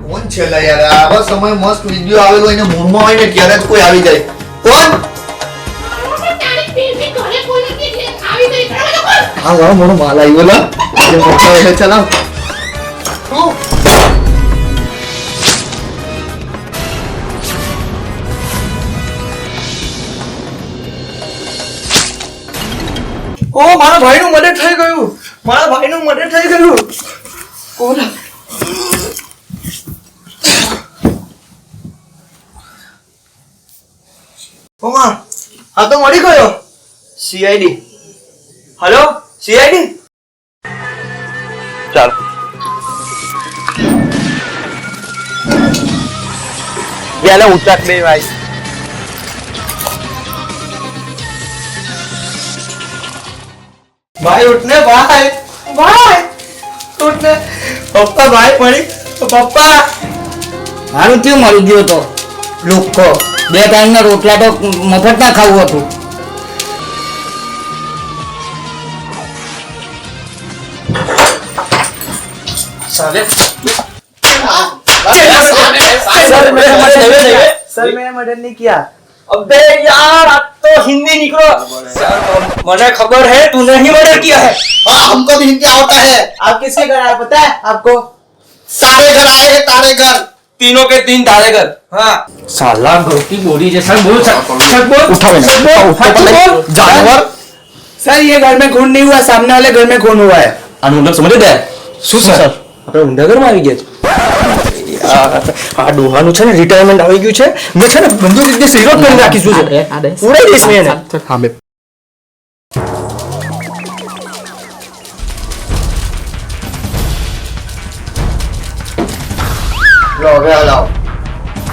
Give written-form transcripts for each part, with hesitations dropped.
કોણ છે લા યાર? આવા સમય મસ્ત વિડિયો આવેલો એને મૂળમાં હોય ને ત્યારે જ કોઈ આવી જાય. કોણ? હા વાહ મોનો માલ આવ્યો લા. એ મોટો હે ચલાવ. ઓ મારા ભાઈનું મર્ડર થઈ ગયું. મારા ભાઈનું મર્ડર થઈ ગયું. કોણ? ઓમા આ તો મળી ગયો. સીઆઈડી. Hello CID. ચાલ ગેલે ઉચક દે ભાઈ. भाई उठने भाई भाई उठने पप्पा भाई पड़ी पप्पा હારું થયું મરી ગયો તો લુખ્ખો. 2 ટાઈમના રોટલા તો મફતના ખાવું હતું. साले सर मैंने मर्डर नहीं किया. अबे यार आप तो हिंदी निकलो. मुझे खबर है तूने ही मर्डर किया है. हाँ हमको भी हिंदी आता है. आप किसके घर आए पता है आपको? सारे घर आए हैं तारे घर. तीनों के 3 तारे घर. हाँ સાલા ગોટી બોડી છે. સર બોલ સર બોલ. उठाओ जानवर. सर ये घर में खून नहीं हुआ, सामने वाले घर में खून हुआ है. આનું સમજે દે શું સર? આપણે ઊંડા ઘરમાં આવી ગયા છે. આ ડોહાનું છે ને રિટાયરમેન્ટ આવી ગયું છે. મેં છે ને બંદૂક રીતે સિરોટ કરી રાખીશું છે. ઉડાઈ દઈશ મેં એને. हाँ मैं लो હવે લાવ.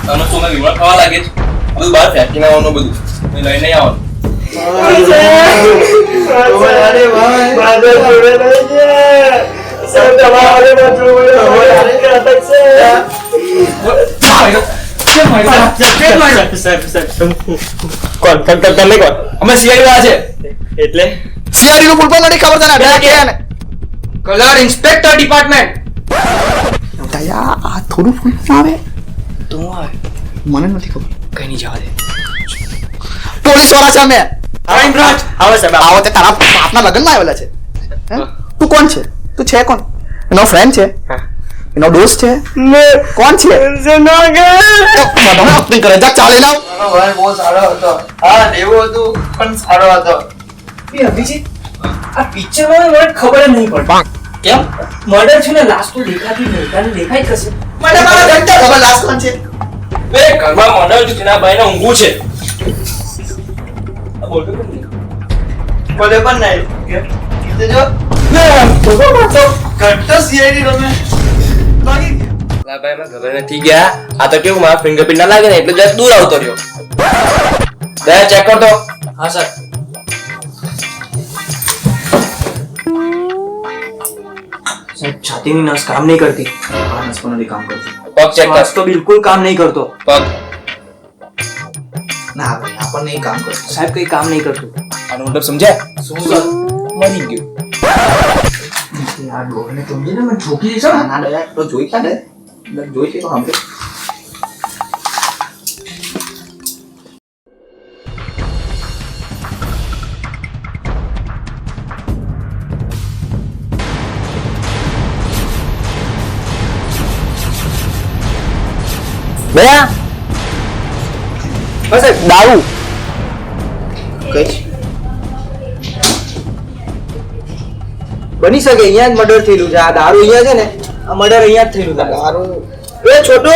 તમે શું મને વિમળ ખાવા લાગે છે? બધું બહાર ફેંકી નાખવાનું બધું. મેં લઈ નહીં આવવાનું. अरे भाई बादल छोड़े नहीं सब दबावले मत छोड़ो हमारे नाटक से કોણ તમે કોણ? અમે સીઆઈડી વાળા છે. એટલે સીઆરડી નું ફૂલ ફોર્મ નથી ખબર તને? બેટા કે ને કલર ઇન્સ્પેક્ટર ડિપાર્ટમેન્ટ. દયા આ થોડું ફૂલ ફોર્મ આવે. તું આવે મને નથી ખબર. કઈ નહીં જવા દે. પોલીસ વાળા છે અમે. Crime branch. આવો સાહેબ આવો તે તારા બાપના લગ્નમાં આવેલા છે. હે? તું કોણ છે? તું છે કોણ? એનો ફ્રેન્ડ છે? એનો દોસ્ત છે? કોણ છે? એક્ટિંગ કરે જા ચાલે લાવ. ભાઈ બહુ સારો હતો. હા દેવો હતું પણ સારો હતો. એ અભિજીત આ પિક્ચરમાં મને ખબર જ નહીં પડતી. કેમ? મર્ડર છે ને લાસ્ટ તો દેખાતી નહીં. તને દેખાય કશે? મને મારા ઘંટા ખબર લાસ્ટ કોણ છે? બે ઘરમાં મંડળ છે તેના ભાઈને ઊંઘું છે. આ બોલતો કેમ નહીં? બોલે પણ નહીં. તે જો ઘટતો સીઆઈડી રમે લાગી લા ભાઈ મને ખબર નથી ગયા. આ તો કેવું મારા ફિંગરપ્રિન્ટ ના લાગે ને એટલે જરા દૂર આવતો રહ્યો. દયા ચેક કર તો. હા સર. સાહેબ છાતીની નસ કામ નહીં કરતી. આ નસ પણ નથી કામ કરતી. પગ ચેક કર. શ્વાસ તો બિલકુલ કામ નહીં કરતો. પગ. ના ભાઈ આપણને એ કામ કરતું. સાહેબ કઈ કામ નહીં કરતું. આનો મતલબ સમજ્યા? શું સર? મરી ગયો. આ ડોહને સમજી ને મેં ઠોકી દઈશ. ના દયા તો જોઈ ક્યાં દે? જોઈ છે તો સાંભળે. દયા બસ દારૂ કઈ બની શકે. અહીંયા જ મર્ડર થયેલું છે. આ દારૂ અહીંયા છે ને આ મર્ડર અહીંયા જ થયેલું છે. દારૂ એ છોટુ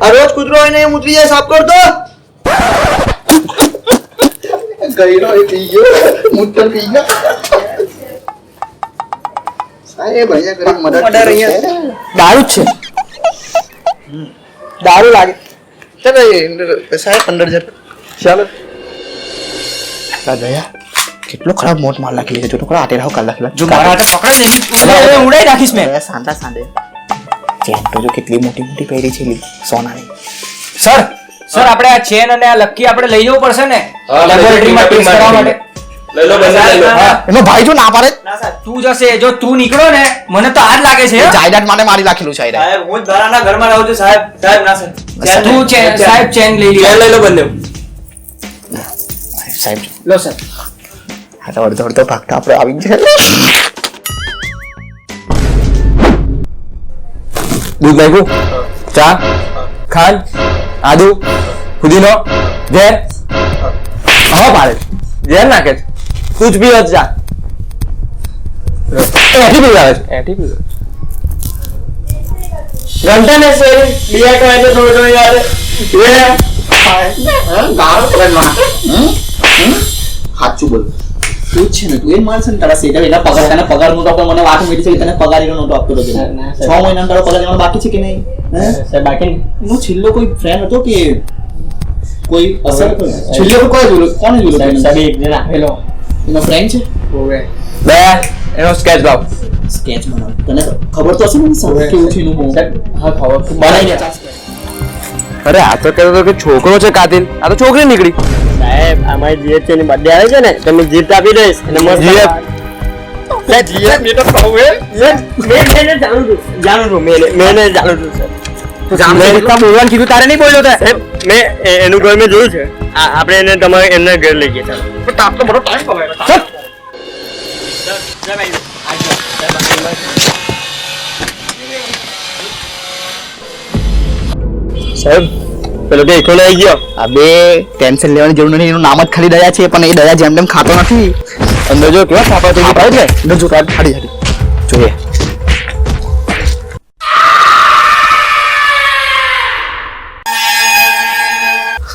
આ રોજ કૂતરો હોય ને એમ ઉતરી જાય સાફ કર દો. ગઈરો એ પી ગયો. મૂત્ર પી ગયો. સાહેબ અહીંયા કરી મદદ મર્ડર અહીંયા દારૂ જ છે. દારૂ લાગે. ચાલો સાહેબ અંદર જતો. ચાલો દયા કેટલો ખરાબ મોટ માર નાખી છે. જો તો ખરા આટે રાવ કાલ નાખલા. જો મારા હાથે પકડે ને ઉડાઈ રાખીશ મેં. સાંડા સાંડે ચેન તો જો કેટલી મોટી મોટી પહેરી છે સોનાની. સર આપણે આ ચેન અને આ લક્કી આપણે લઈ જવું પડશે ને હા, લેબોરેટરીમાં ટેસ્ટ કરવા માટે. લઈ લો બંને લઈ લો. હા. એનો ભાઈ જો ના પાડે તું જશે જો તું નીકળો ને મને તો આજ લાગે છે જાયદાદ માટે મારી રાખેલું છે આયરે. સાહેબ હું જ ભાડાના ઘરમાં રહું છું સાહેબ ના સાહેબ તું સાહેબ ચેન લઈ લે. ચેન લઈ લો બંને. સાહેબ લો સર. હા તો અડધો ભાગતા આપણે આવી છે. દૂધ નાખ્યું ચા ખાંડ આદુ પુદીનો ઝેર હવા પાડે ઝેર નાખે છે તું જ પીવે છે ચા એથી પીવે છે એથી પીવે ઘંટા ને છે બિયા તો એટલે થોડો થોડો યાદ સાચું બોલ તું જ છે ને તું એ માણસ ને તારા સેટા એના પગાર તને પગાર નો તો મને વાત મેળી છે કે તને પગાર એનો નોટો આપતો રહ્યો 6 મહિના તારો પગાર એનો બાકી છે કે નહીં સાહેબ બાકી એનો છેલ્લો કોઈ ફ્રેન્ડ હતો કે કોઈ અસર છેલ્લો કોઈ જોયો કોને જોયો સાહેબ એક જણ આપેલો એનો ફ્રેન્ડ છે ઓવે બે એનો સ્કેચ લાવ સ્કેચ બનાવ તને ખબર તો હશે ને સાહેબ કેવું છે એનું મોં હા ખબર બનાવી દે અરે આ તો કહેતો કે છોકરો છે કાતિલ આ તો છોકરી નીકળી સાહેબ અમારી જીએફ છે ની બર્થડે આવે છે ને તમે જીત આપી દઈશ અને મસ્ત જીએફ? જીએફ મેં તો કહું મેં જાણું છું મેં જાણું છું સર બોલવાનું કીધું તારે નહીં બોલ્યો તે મેં એનું ઘર મેં જોયું છે આપણે એને તમારે એમના ઘર લઈ ગયા ચાલો સાહેબ પેલો કે એકલો આવી ગયો અબે ટેન્શન લેવાની જરૂર નથી એનું નામ જ ખાલી દયા છે પણ એ દયા જેમ તેમ ખાતો નથી અંદર જો કેવા છાપા થઈ ગયા છે અંદર જો કાઢ ખાડી ખાડી જોઈએ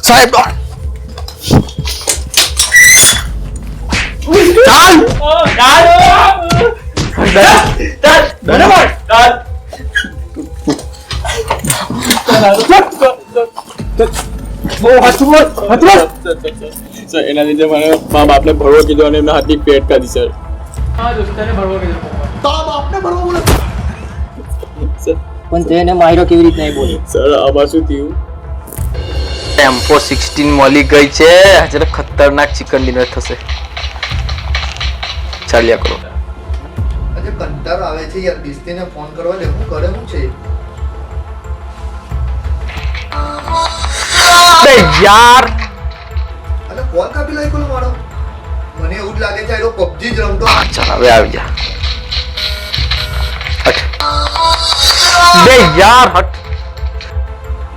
સાહેબ સર એના લીધે મને મા બાપને ભરવો કીધો અને એમના હાથની પેટ કાઢી સર પણ તેને માર્યો કેવી રીતના એ બોલે સર આમાં શું થયું ટેમ્પો 16 મળી ગઈ છે આજે ખતરનાક ચિકન ડિનર થશે ચાલ્યા કરો અરે કંટાળો આવે છે યાર બિસ્તીને ફોન કરવા દે હું કરે હું છે બે યાર અરે કોલ કાપી લાગ્યો લો મારો મને એવું જ લાગે છે આ પબજી જ રમતો ચાલ હવે આવી જા હટ બે યાર હટ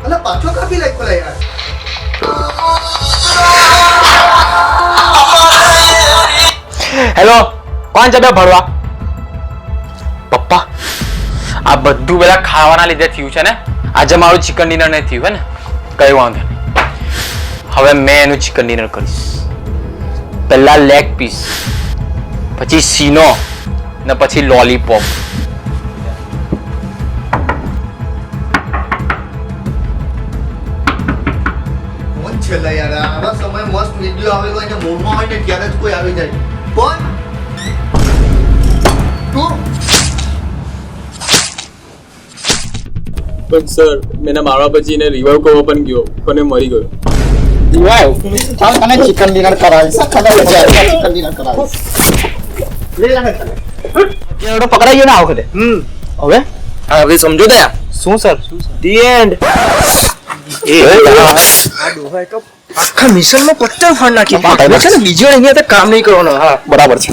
અરે પાછો કાપી લાગ્યો લા યાર હેલો કોણ છે બે ભરવા પપ્પા આ બધું પેલા ખાવાના લીધે થયું છે ને આજે મારું ચિકન ડિનર નહીં થયું હે ને કઈ વાંધો નહીં હવે મેં એનું ચિકન ડિનર કરીશ પહેલા લેગ પીસ પછી સીનો ને પછી લોલીપોપ કોણ છે લા યાર આવા સમય મસ્ત વિડિયો આવેલો હોય ને મોમાં હોય ને ત્યારે જ કોઈ આવી જાય કોણ તું પણ સર મેં મારવા પછી એને રિવાઇવ કરવા પણ ગયો પણ એ મરી ગયો ચાલ તને ચિકન ડિનર કરાવીશ ખાને મજા આવે ચિકન ડિનર કરાવીશ લે લાગે તને એનો પકડાઈ ગયો ને આ વખતે હવે હવે સમજો દયા શું સર ધી એન્ડ આખા મિશનમાં પત્તર ફાડ નાખી બીજો અહીંયા કામ નહીં કરવાનો હા બરાબર છે